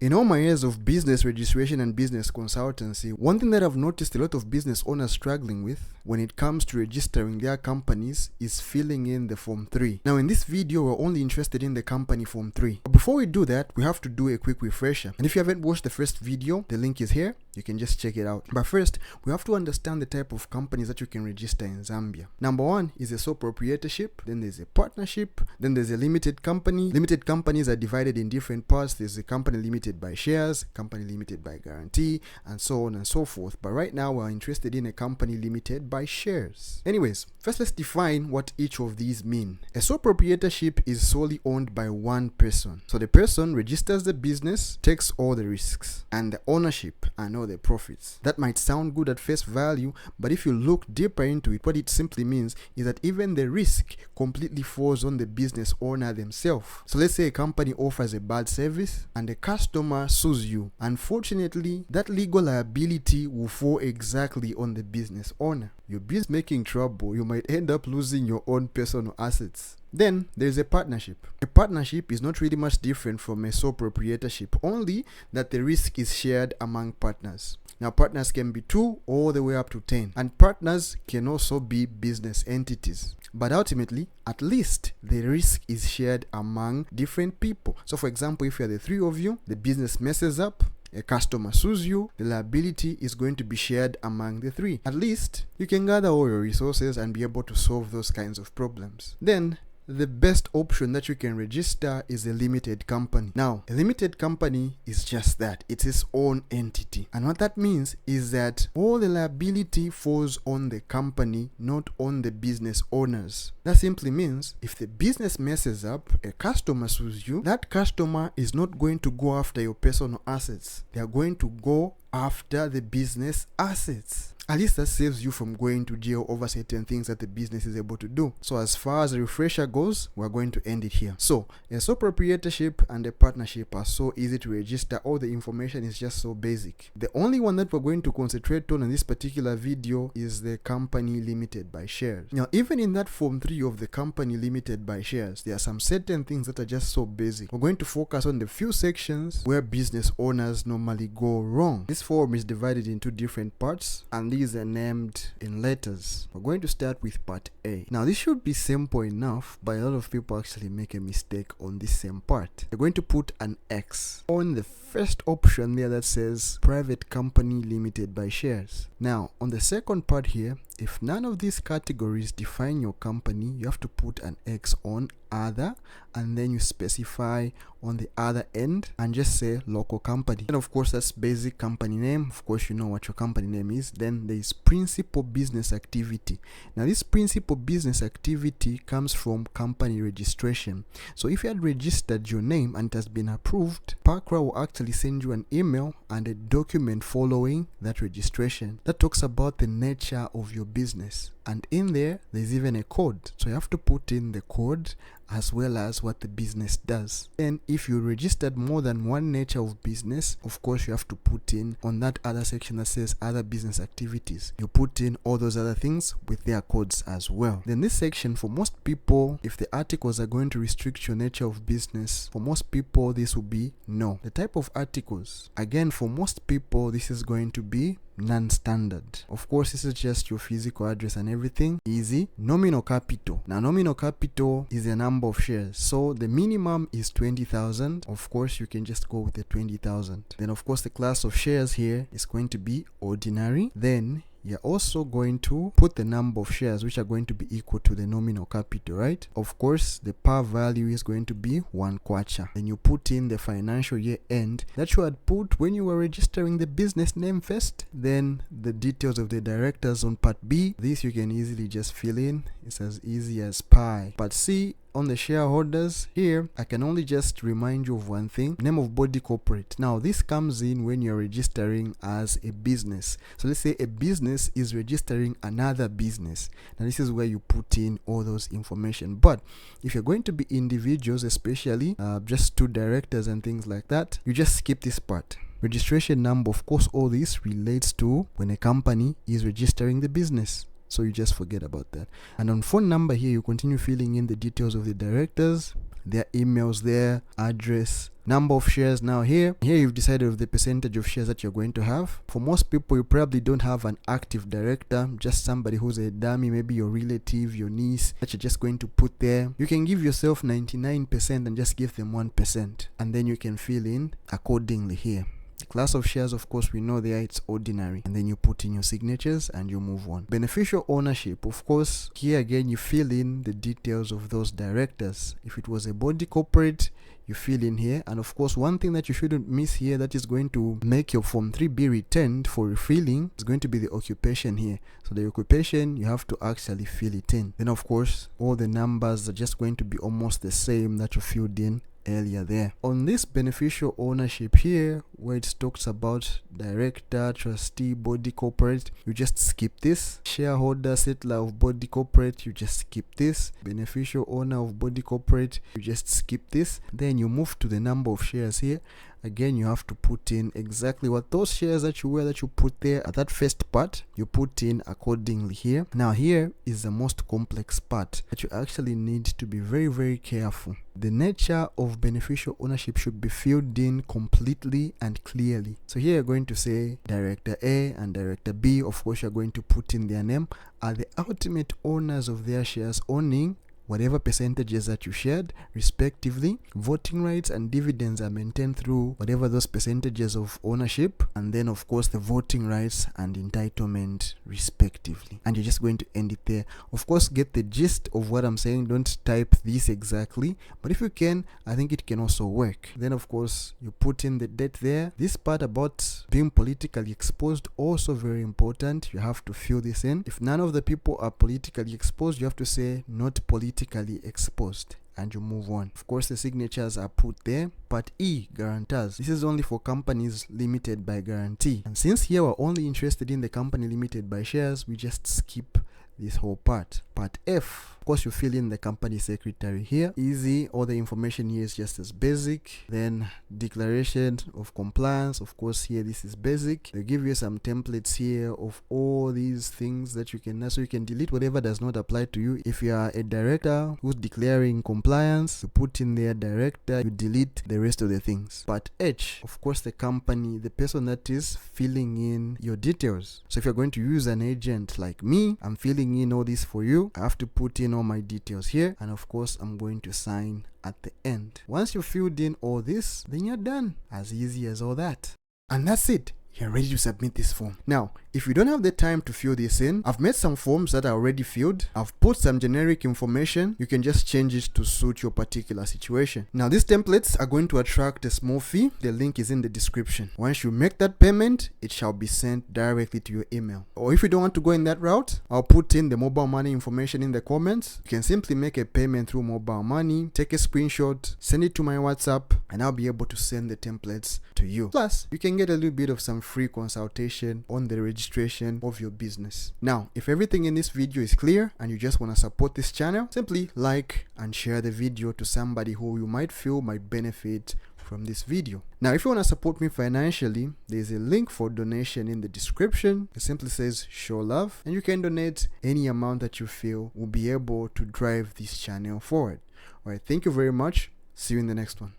In all my years of business registration and business consultancy, one thing that I've noticed a lot of business owners struggling with when it comes to registering their companies is filling in the Form 3. Now in this video, we're only interested in the company Form 3. But before we do that, we have to do a quick refresher. And if you haven't watched the first video, the link is here. You can just check it out. But first, we have to understand the type of companies that you can register in Zambia. Number one is a sole proprietorship, then there's a partnership, then there's a limited company. Limited companies are divided in different parts. There's a company limited by shares, company limited by guarantee, and so on and so forth. But right now, we're interested in a company limited by shares. Anyways, first let's define what each of these mean. A sole proprietorship is solely owned by one person. So the person registers the business, takes all the risks, and the ownership and all the profits. That might sound good at face value, but if you look deeper into it, what it simply means is that even the risk completely falls on the business owner themselves. So let's say a company offers a bad service and the customer sues you. Unfortunately, that legal liability will fall exactly on the business owner. Your business making trouble, you might end up losing your own personal assets. Then there's a partnership. A partnership is not really much different from a sole proprietorship, only that the risk is shared among partners. Now partners can be 2 all the way up to 10, and partners can also be business entities. But ultimately, at least the risk is shared among different people. So for example, if you're the 3 of you, the business messes up, a customer sues you, the liability is going to be shared among the 3. At least you can gather all your resources and be able to solve those kinds of problems. Then the best option that you can register is a limited company. Now, a limited company is just that. It's its own entity. And what that means is that all the liability falls on the company, not on the business owners. That simply means if the business messes up, a customer sues you, that customer is not going to go after your personal assets. They are going to go after the business assets. At least that saves you from going to jail over certain things that the business is able to do. So as far as the refresher goes, we're going to end it here. So a sole proprietorship and a partnership are so easy to register. All the information is just so basic. The only one that we're going to concentrate on in this particular video is the company limited by shares. Now, even in that Form 3 of the company limited by shares, there are some certain things that are just so basic. We're going to focus on the few sections where business owners normally go wrong. This form is divided into different parts, and these are named in letters. We're going to start with part A. Now this should be simple enough, but a lot of people actually make a mistake on this same part. They're going to put an X on the first option there that says private company limited by shares. Now on the second part here, if none of these categories define your company, you have to put an X on other, and then you specify on the other end and just say local company. And of course that's basic company name. Of course you know what your company name is. Then there is principal business activity. Now this principal business activity comes from company registration. So if you had registered your name and it has been approved, PACRA will actually send you an email and a document following that registration that talks about the nature of your business. And in there's even a code. So you have to put in the code as well as what the business does. And if you registered more than one nature of business, of course you have to put in on that other section that says other business activities. You put in all those other things with their codes as well. Then this section, for most people, if the articles are going to restrict your nature of business, for most people this will be no. The type of articles, again, for most people this is going to be non-standard. Of course, this is just your physical address and everything. Easy. Nominal capital. Now, nominal capital is a number of shares. So the minimum is 20,000. Of course, you can just go with the 20,000. Then, of course, the class of shares here is going to be ordinary. Then you're also going to put the number of shares which are going to be equal to the nominal capital, right? Of course, the par value is going to be 1 kwacha. Then you put in the financial year end that you had put when you were registering the business name first. Then the details of the directors on part B. This you can easily just fill in. It's as easy as pie. Part C, on the shareholders, here I can only just remind you of one thing: name of body corporate. Now this comes in when you're registering as a business. So let's say a business is registering another business. Now this is where you put in all those information. But if you're going to be individuals, especially just 2 directors and things like that, you just skip this part. Registration number, of course, all this relates to when a company is registering the business. So you just forget about that. And on phone number here, you continue filling in the details of the directors their emails there, address, number of shares. Now here you've decided of the percentage of shares that you're going to have. For most people, you probably don't have an active director, just somebody who's a dummy, maybe your relative, your niece, that you're just going to put there. You can give yourself 99% and just give them 1%, and then you can fill in accordingly here. The class of shares, of course, we know there it's ordinary, and then you put in your signatures and you move on. Beneficial ownership, of course, here again you fill in the details of those directors. If it was a body corporate, you fill in here. And of course, one thing that you shouldn't miss here that is going to make your form 3 be returned for refilling is going to be the occupation here. So the occupation, you have to actually fill it in. Then of course, all the numbers are just going to be almost the same that you filled in earlier there. On this beneficial ownership here, where it talks about director, trustee, body corporate, you just skip this. Shareholder, settler of body corporate, you just skip this. Beneficial owner of body corporate, you just skip this. Then you move to the number of shares here. Again, you have to put in exactly what those shares that you put there at that first part, you put in accordingly here. Now here is the most complex part that you actually need to be very, very careful. The nature of beneficial ownership should be filled in completely and clearly. So here you're going to say Director A and Director B, of course you're going to put in their name, are the ultimate owners of their shares, owning whatever percentages that you shared respectively. Voting rights and dividends are maintained through whatever those percentages of ownership, and then of course the voting rights and entitlement respectively. And you're just going to end it there. Of course, get the gist of what I'm saying. Don't type this exactly, but if you can, I think it can also work. Then of course you put in the date there. This part about being politically exposed, also very important. You have to fill this in. If none of the people are politically exposed, you have to say not politically exposed, and you move on. Of course, the signatures are put there. Part E, guarantors. This is only for companies limited by guarantee, and since here we're only interested in the company limited by shares, we just skip this whole part. Part F, of course, you fill in the company secretary here. Easy. All the information here is just as basic. Then declaration of compliance, of course, here this is basic. They give you some templates here of all these things that you can, so you can delete whatever does not apply to you. If you are a director who's declaring compliance, you put in there director, you delete the rest of the things. Part H, of course, the company, the person that is filling in your details. So if you're going to use an agent like me, I'm filling in all this for you. I have to put in all my details here, and of course I'm going to sign at the end. Once you filled in all this, then you're done. As easy as all that. And that's it. You're ready to submit this form. Now, if you don't have the time to fill this in, I've made some forms that are already filled. I've put some generic information. You can just change it to suit your particular situation. Now, these templates are going to attract a small fee. The link is in the description. Once you make that payment, it shall be sent directly to your email. Or if you don't want to go in that route, I'll put in the mobile money information in the comments. You can simply make a payment through mobile money, take a screenshot, send it to my WhatsApp, and I'll be able to send the templates to you. Plus, you can get a little bit of some free consultation on the registration of your business. Now, if everything in this video is clear and you just want to support this channel, simply like and share the video to somebody who you might feel might benefit from this video. Now, if you want to support me financially, there's a link for donation in the description. It simply says show love, and you can donate any amount that you feel will be able to drive this channel forward. All right, thank you very much. See you in the next one.